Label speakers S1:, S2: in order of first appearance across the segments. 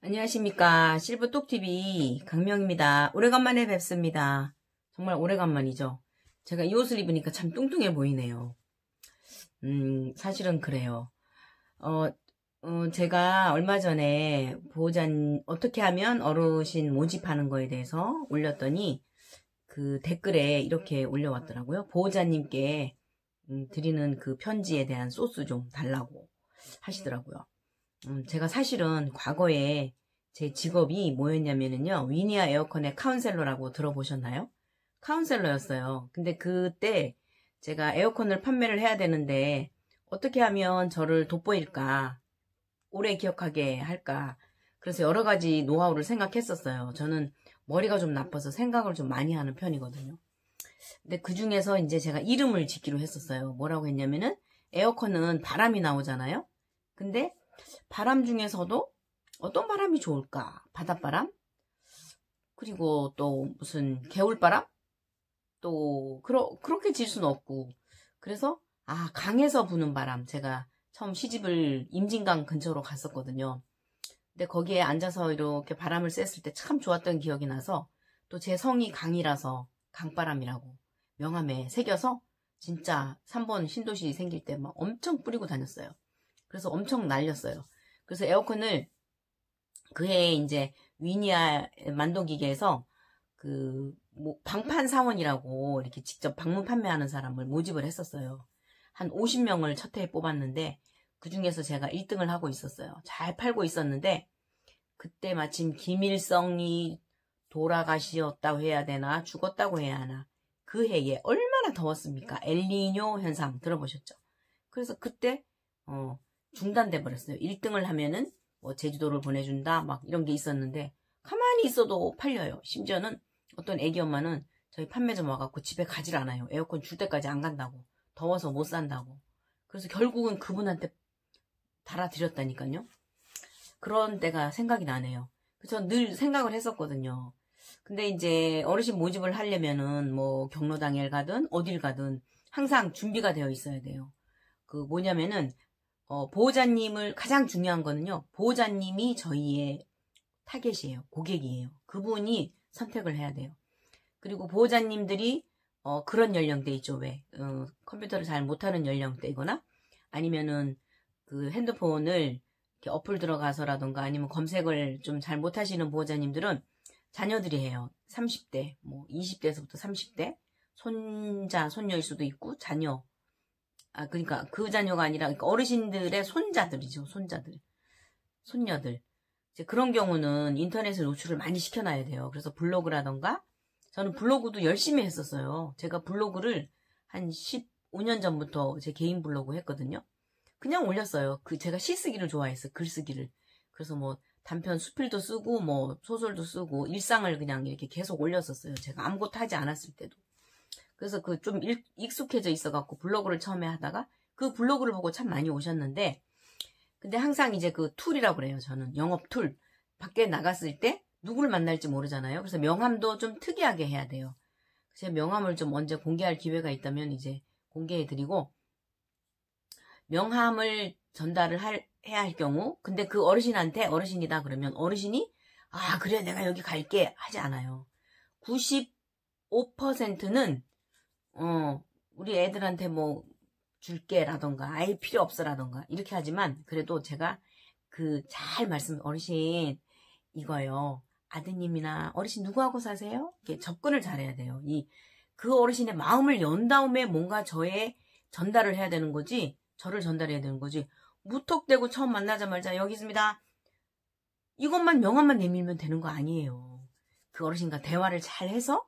S1: 안녕하십니까. 실버똑TV 강명입니다. 오래간만에 뵙습니다. 정말 오래간만이죠. 제가 이 옷을 입으니까 참 뚱뚱해 보이네요. 사실은 그래요. 제가 얼마 전에 어떻게 하면 어르신 모집하는 거에 대해서 올렸더니 그 댓글에 이렇게 올려왔더라고요. 보호자님께 드리는 그 편지에 대한 소스 좀 달라고 하시더라고요. 제가 사실은 과거에 제 직업이 뭐였냐면요. 위니아 에어컨의 카운셀러라고 들어보셨나요? 카운셀러였어요. 근데 그때 제가 에어컨을 판매를 해야 되는데 어떻게 하면 저를 돋보일까? 오래 기억하게 할까? 그래서 여러 가지 노하우를 생각했었어요. 저는 머리가 좀 나빠서 생각을 좀 많이 하는 편이거든요. 근데 그 중에서 이제 제가 이름을 짓기로 했었어요. 뭐라고 했냐면은 에어컨은 바람이 나오잖아요. 근데 바람 중에서도 어떤 바람이 좋을까? 바닷바람? 그리고 또 무슨 개울바람? 또 그렇게 질 수는 없고. 그래서 강에서 부는 바람. 제가 처음 시집을 임진강 근처로 갔었거든요. 근데 거기에 앉아서 이렇게 바람을 쐈을 때 참 좋았던 기억이 나서 또 제 성이 강이라서 강바람이라고 명함에 새겨서 진짜 3번 신도시 생길 때 막 엄청 뿌리고 다녔어요. 그래서 엄청 날렸어요. 그래서 에어컨을 그해 이제 위니아 만도기계에서 방판 사원이라고 이렇게 직접 방문 판매하는 사람을 모집을 했었어요. 한 50명을 첫 해에 뽑았는데 그 중에서 제가 1등을 하고 있었어요. 잘 팔고 있었는데 그때 마침 김일성이 돌아가시었다고 해야 되나 죽었다고 해야 하나 그 해에 얼마나 더웠습니까? 엘니뇨 현상 들어보셨죠? 그래서 그때 중단돼 버렸어요. 1등을 하면은 뭐 제주도를 보내준다 막 이런 게 있었는데 가만히 있어도 팔려요. 심지어는 어떤 애기 엄마는 저희 판매점 와갖고 집에 가질 않아요. 에어컨 줄 때까지 안 간다고. 더워서 못 산다고. 그래서 결국은 그분한테 달아드렸다니까요. 그런 때가 생각이 나네요. 그래서 늘 생각을 했었거든요. 근데 이제 어르신 모집을 하려면은 뭐 경로당에 가든 어딜 가든 항상 준비가 되어 있어야 돼요. 뭐냐면은 보호자님을 가장 중요한 거는요. 보호자님이 저희의 타겟이에요. 고객이에요. 그분이 선택을 해야 돼요. 그리고 보호자님들이 그런 연령대 있죠. 왜? 컴퓨터를 잘 못하는 연령대이거나 아니면은 그 핸드폰을 이렇게 어플 들어가서라던가 아니면 검색을 좀 잘 못하시는 보호자님들은 자녀들이 해요. 30대, 뭐 20대에서부터 30대 손자, 손녀일 수도 있고 자녀. 그러니까 그 자녀가 아니라 그러니까 어르신들의 손자들이죠. 손자들, 손녀들. 이제 그런 경우는 인터넷에 노출을 많이 시켜놔야 돼요. 그래서 블로그라던가 저는 블로그도 열심히 했었어요. 제가 블로그를 한 15년 전부터 제 개인 블로그 했거든요. 그냥 올렸어요. 제가 시쓰기를 좋아했어요. 글쓰기를. 그래서 뭐 단편 수필도 쓰고 뭐 소설도 쓰고 일상을 그냥 이렇게 계속 올렸었어요. 제가 아무것도 하지 않았을 때도. 그래서 좀 익숙해져 있어갖고 블로그를 처음에 하다가 그 블로그를 보고 참 많이 오셨는데 근데 항상 이제 그 툴이라고 그래요. 저는 영업 툴. 밖에 나갔을 때 누구를 만날지 모르잖아요. 그래서 명함도 좀 특이하게 해야 돼요. 제 명함을 좀 언제 공개할 기회가 있다면 이제 공개해드리고 명함을 전달을 해야 할 경우 근데 그 어르신한테 어르신이다 그러면 어르신이 그래 내가 여기 갈게 하지 않아요. 95%는 우리 애들한테 뭐 줄게 라던가 아예 필요 없어 라던가 이렇게 하지만 그래도 제가 잘 어르신 이거요. 아드님이나 어르신 누구하고 사세요? 이렇게 접근을 잘해야 돼요. 그 어르신의 마음을 연 다음에 뭔가 저에 전달을 해야 되는 거지 저를 전달해야 되는 거지 무턱대고 처음 만나자마자 여기 있습니다. 이것만 명함만 내밀면 되는 거 아니에요. 그 어르신과 대화를 잘 해서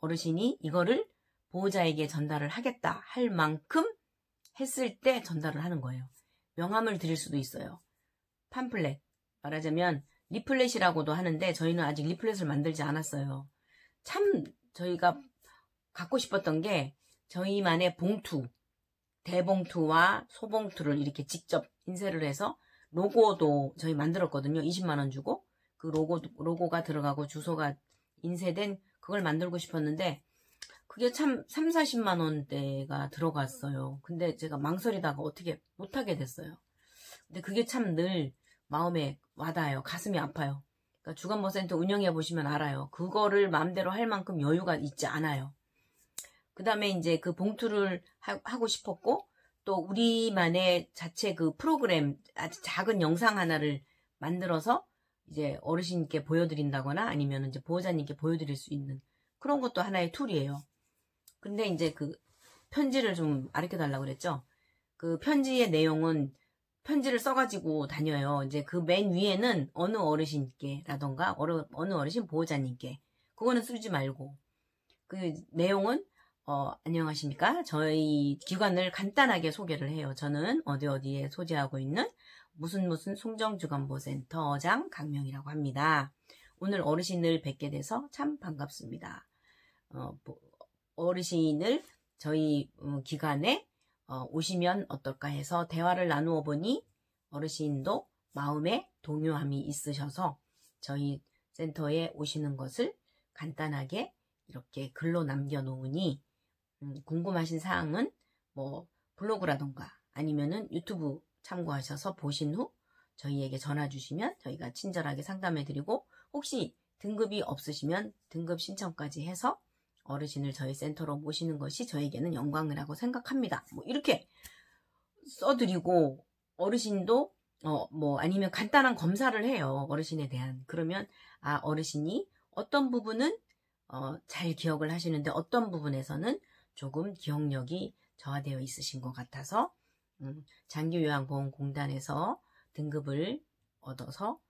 S1: 어르신이 이거를 보호자에게 전달을 하겠다 할 만큼 했을 때 전달을 하는 거예요. 명함을 드릴 수도 있어요. 팜플렛, 말하자면 리플렛이라고도 하는데 저희는 아직 리플렛을 만들지 않았어요. 참 저희가 갖고 싶었던 게 저희만의 봉투, 대봉투와 소봉투를 이렇게 직접 인쇄를 해서 로고도 저희 만들었거든요. 20만 원 주고 그 로고가 들어가고 주소가 인쇄된 그걸 만들고 싶었는데 그게 참 3, 40만 원대가 들어갔어요. 근데 제가 망설이다가 어떻게 못하게 됐어요. 근데 그게 참 늘 마음에 와닿아요. 가슴이 아파요. 그러니까 주간보센터 운영해 보시면 알아요. 그거를 마음대로 할 만큼 여유가 있지 않아요. 그 다음에 이제 그 봉투를 하고 싶었고, 또 우리만의 자체 그 프로그램, 아주 작은 영상 하나를 만들어서 이제 어르신께 보여드린다거나 아니면 이제 보호자님께 보여드릴 수 있는 그런 것도 하나의 툴이에요. 근데 이제 그 편지를 좀 가르쳐 달라고 그랬죠. 그 편지의 내용은 편지를 써가지고 다녀요. 이제 그 맨 위에는 어느 어르신께라던가 어느 어르신 보호자님께, 그거는 쓰지 말고, 그 내용은 안녕하십니까. 저희 기관을 간단하게 소개를 해요. 저는 어디에 소재하고 있는 무슨 송정주간보센터장 강명이라고 합니다. 오늘 어르신을 뵙게 돼서 참 반갑습니다. 어르신을 저희 기관에 오시면 어떨까 해서 대화를 나누어 보니 어르신도 마음에 동요함이 있으셔서 저희 센터에 오시는 것을 간단하게 이렇게 글로 남겨놓으니 궁금하신 사항은 뭐 블로그라던가 아니면은 유튜브 참고하셔서 보신 후 저희에게 전화 주시면 저희가 친절하게 상담해드리고, 혹시 등급이 없으시면 등급 신청까지 해서 어르신을 저희 센터로 모시는 것이 저에게는 영광이라고 생각합니다. 뭐 이렇게 써드리고, 어르신도 뭐 아니면 간단한 검사를 해요. 어르신에 대한. 그러면 어르신이 어떤 부분은 잘 기억을 하시는데 어떤 부분에서는 조금 기억력이 저하되어 있으신 것 같아서 장기요양보험공단에서 등급을 얻어서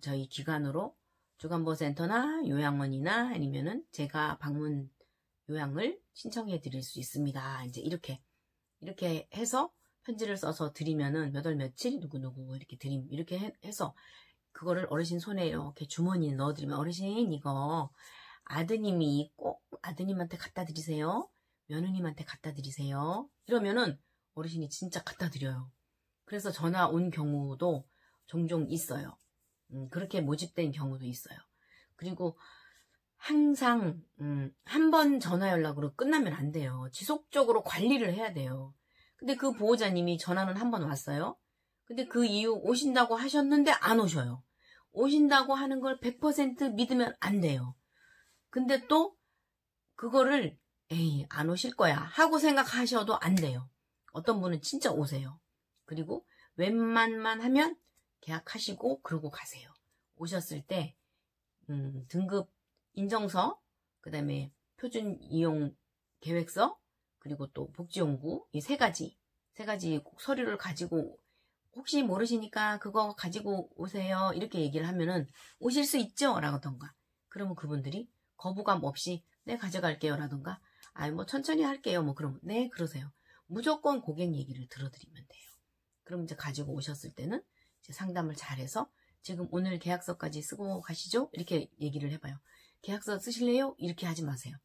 S1: 저희 기관으로 주간보센터나 요양원이나 아니면은 제가 방문 요양을 신청해 드릴 수 있습니다. 이제 이렇게 해서 편지를 써서 드리면은 몇 월 며칠 누구누구 이렇게 드림, 이렇게 해서 그거를 어르신 손에 이렇게 주머니에 넣어드리면, 어르신 이거 아드님이 꼭 아드님한테 갖다 드리세요. 며느님한테 갖다 드리세요. 이러면은 어르신이 진짜 갖다 드려요. 그래서 전화 온 경우도 종종 있어요. 그렇게 모집된 경우도 있어요. 그리고 항상 한 번 전화 연락으로 끝나면 안 돼요. 지속적으로 관리를 해야 돼요. 근데 그 보호자님이 전화는 한 번 왔어요. 근데 그 이후 오신다고 하셨는데 안 오셔요. 오신다고 하는 걸 100% 믿으면 안 돼요. 근데 또 그거를 에이 안 오실 거야 하고 생각하셔도 안 돼요. 어떤 분은 진짜 오세요. 그리고 웬만만 하면 계약하시고 그러고 가세요. 오셨을 때 등급 인정서, 그 다음에 표준 이용 계획서, 그리고 또 복지용구, 이 세 가지 꼭 서류를 가지고, 혹시 모르시니까 그거 가지고 오세요 이렇게 얘기를 하면은 오실 수 있죠 라던가, 그러면 그분들이 거부감 없이 네 가져갈게요 라던가, 뭐 천천히 할게요 뭐 그러면 네 그러세요. 무조건 고객 얘기를 들어드리면 돼요. 그럼 이제 가지고 오셨을 때는 이제 상담을 잘해서 지금 오늘 계약서까지 쓰고 가시죠 이렇게 얘기를 해봐요. 계약서 쓰실래요? 이렇게 하지 마세요.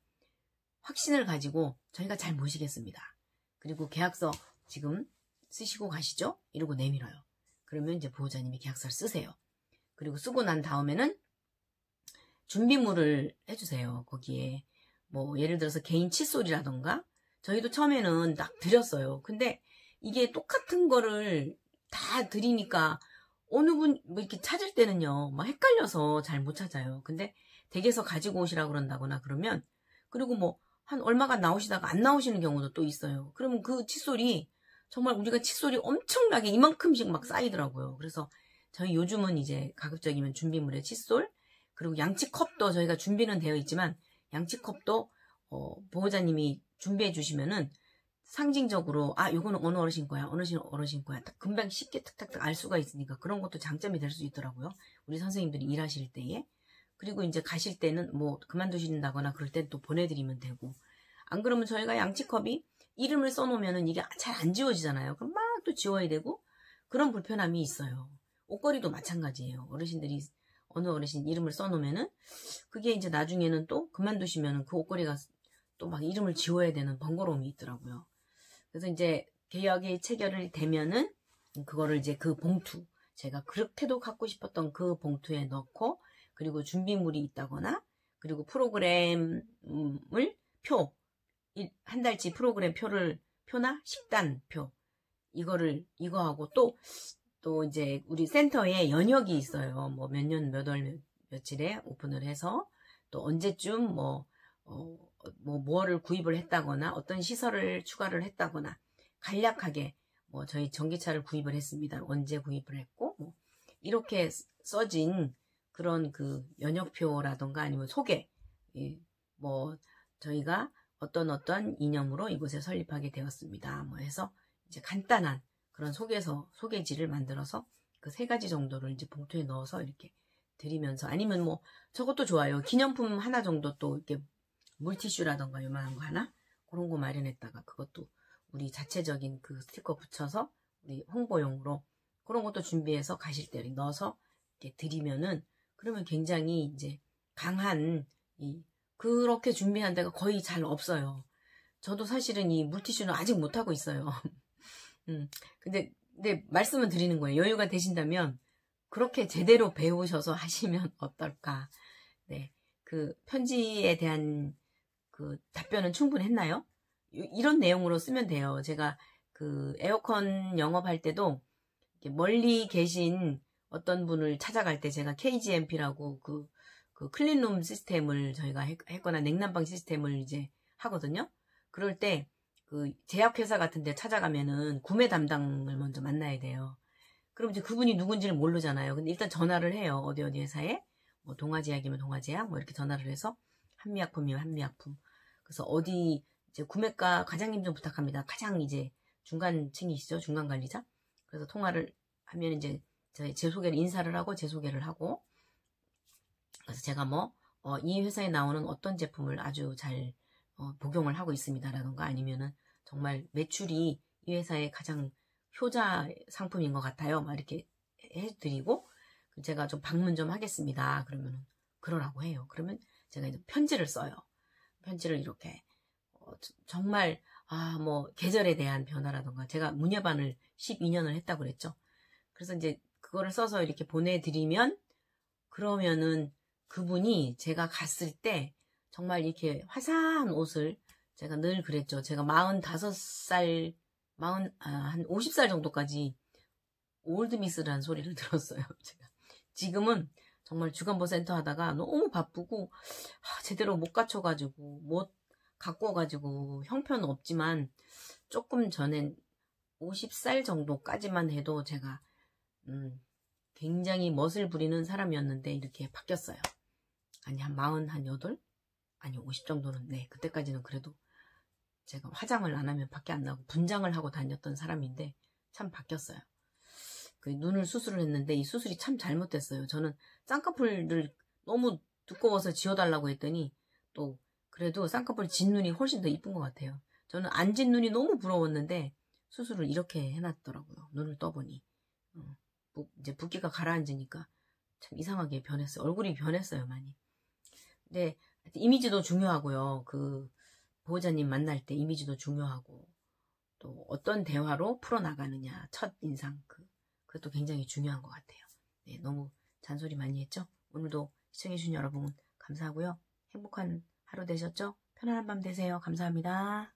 S1: 확신을 가지고 저희가 잘 모시겠습니다. 그리고 계약서 지금 쓰시고 가시죠? 이러고 내밀어요. 그러면 이제 보호자님이 계약서를 쓰세요. 그리고 쓰고 난 다음에는 준비물을 해주세요. 거기에 뭐 예를 들어서 개인 칫솔이라던가, 저희도 처음에는 딱 드렸어요. 근데 이게 똑같은 거를 다 드리니까 어느 분 뭐 이렇게 찾을 때는요 막 헷갈려서 잘 못 찾아요. 근데 댁에서 가지고 오시라 그런다거나 그러면, 그리고 뭐 한 얼마가 나오시다가 안 나오시는 경우도 또 있어요. 그러면 그 칫솔이 정말 우리가 칫솔이 엄청나게 이만큼씩 막 쌓이더라고요. 그래서 저희 요즘은 이제 가급적이면 준비물에 칫솔, 그리고 양치컵도 저희가 준비는 되어 있지만 양치컵도 보호자님이 준비해 주시면은 상징적으로 요거는 어느 어르신 거야, 어르신 거야 딱 금방 쉽게 탁탁탁 알 수가 있으니까 그런 것도 장점이 될 수 있더라고요. 우리 선생님들이 일하실 때에. 그리고 이제 가실 때는 뭐 그만두신다거나 그럴 때 또 보내드리면 되고, 안 그러면 저희가 양치컵이 이름을 써놓으면은 이게 잘 안 지워지잖아요. 그럼 막 또 지워야 되고 그런 불편함이 있어요. 옷걸이도 마찬가지예요. 어르신들이 어느 어르신 이름을 써놓으면은 그게 이제 나중에는 또 그만두시면은 그 옷걸이가 또 막 이름을 지워야 되는 번거로움이 있더라고요. 그래서 이제 계약이 체결이 되면은 그거를 이제 그 봉투, 제가 그렇게도 갖고 싶었던 그 봉투에 넣고, 그리고 준비물이 있다거나, 그리고 프로그램을 한 달치 프로그램 표나 식단표, 이거하고 또 또 이제 우리 센터에 연혁이 있어요. 뭐 몇 년 몇 월 며칠에 오픈을 해서 또 언제쯤 뭐를 구입을 했다거나 어떤 시설을 추가를 했다거나 간략하게 뭐 저희 전기차를 구입을 했습니다. 언제 구입을 했고 뭐 이렇게 써진 그런 그 연혁표라던가 아니면 소개, 뭐 저희가 어떤 이념으로 이곳에 설립하게 되었습니다. 뭐 해서 이제 간단한 그런 소개지를 만들어서 그 3가지 정도를 이제 봉투에 넣어서 이렇게 드리면서, 아니면 뭐 저것도 좋아요. 기념품 하나 정도 또 이렇게 물티슈라던가 요만한 거 하나 그런 거 마련했다가 그것도 우리 자체적인 그 스티커 붙여서 우리 홍보용으로 그런 것도 준비해서 가실 때 넣어서 이렇게 드리면은, 그러면 굉장히 이제 강한 그렇게 준비한 데가 거의 잘 없어요. 저도 사실은 이 물티슈는 아직 못하고 있어요. 근데 말씀을 드리는 거예요. 여유가 되신다면 그렇게 제대로 배우셔서 하시면 어떨까. 네. 그 편지에 대한 그 답변은 충분했나요? 이런 내용으로 쓰면 돼요. 제가 그 에어컨 영업할 때도 멀리 계신 어떤 분을 찾아갈 때 제가 KGMP라고 그 클린룸 시스템을 저희가 했거나 냉난방 시스템을 이제 하거든요. 그럴 때 그 제약회사 같은 데 찾아가면은 구매 담당을 먼저 만나야 돼요. 그럼 이제 그분이 누군지를 모르잖아요. 근데 일단 전화를 해요. 어디 회사에. 뭐 동아제약이면 동아제약, 뭐 이렇게 전화를 해서 한미약품이면 한미약품. 그래서 어디 이제 구매가 과장님 좀 부탁합니다. 가장 이제 중간층이시죠. 중간관리자. 그래서 통화를 하면 이제 제 소개를 인사를 하고 제 소개를 하고, 그래서 제가 이 회사에 나오는 어떤 제품을 아주 잘 복용을 하고 있습니다라던가, 아니면은 정말 매출이 이 회사의 가장 효자 상품인 것 같아요. 막 이렇게 해드리고, 제가 좀 방문 좀 하겠습니다. 그러면은 그러라고 해요. 그러면 제가 이제 편지를 써요. 편지를 이렇게 정말 뭐 계절에 대한 변화라던가, 제가 문예반을 12년을 했다고 그랬죠. 그래서 이제 그거를 써서 이렇게 보내드리면, 그러면은 그분이 제가 갔을 때 정말 이렇게 화사한 옷을, 제가 늘 그랬죠. 제가 45살, 한 50살 정도까지 올드미스라는 소리를 들었어요. 제가 지금은 정말 주간보센터 하다가 너무 바쁘고 제대로 못 갖춰가지고 못 가꿔가지고 형편은 없지만, 조금 전엔 50살 정도까지만 해도 제가 굉장히 멋을 부리는 사람이었는데 이렇게 바뀌었어요. 아니 한 48? 아니 50 정도는, 네, 그때까지는 그래도 제가 화장을 안 하면 밖에 안 나고 분장을 하고 다녔던 사람인데 참 바뀌었어요. 그 눈을 수술을 했는데 이 수술이 참 잘못됐어요. 저는 쌍꺼풀을 너무 두꺼워서 지워달라고 했더니 또 그래도 쌍꺼풀 진 눈이 훨씬 더 이쁜 것 같아요. 저는 안 진 눈이 너무 부러웠는데 수술을 이렇게 해놨더라고요. 눈을 떠보니 이제 붓기가 가라앉으니까 참 이상하게 변했어요. 얼굴이 변했어요, 많이. 근데 이미지도 중요하고요. 그 보호자님 만날 때 이미지도 중요하고, 또 어떤 대화로 풀어나가느냐, 첫 인상, 그것도 굉장히 중요한 것 같아요. 네, 너무 잔소리 많이 했죠? 오늘도 시청해주신 여러분 감사하고요. 행복한 하루 되셨죠? 편안한 밤 되세요. 감사합니다.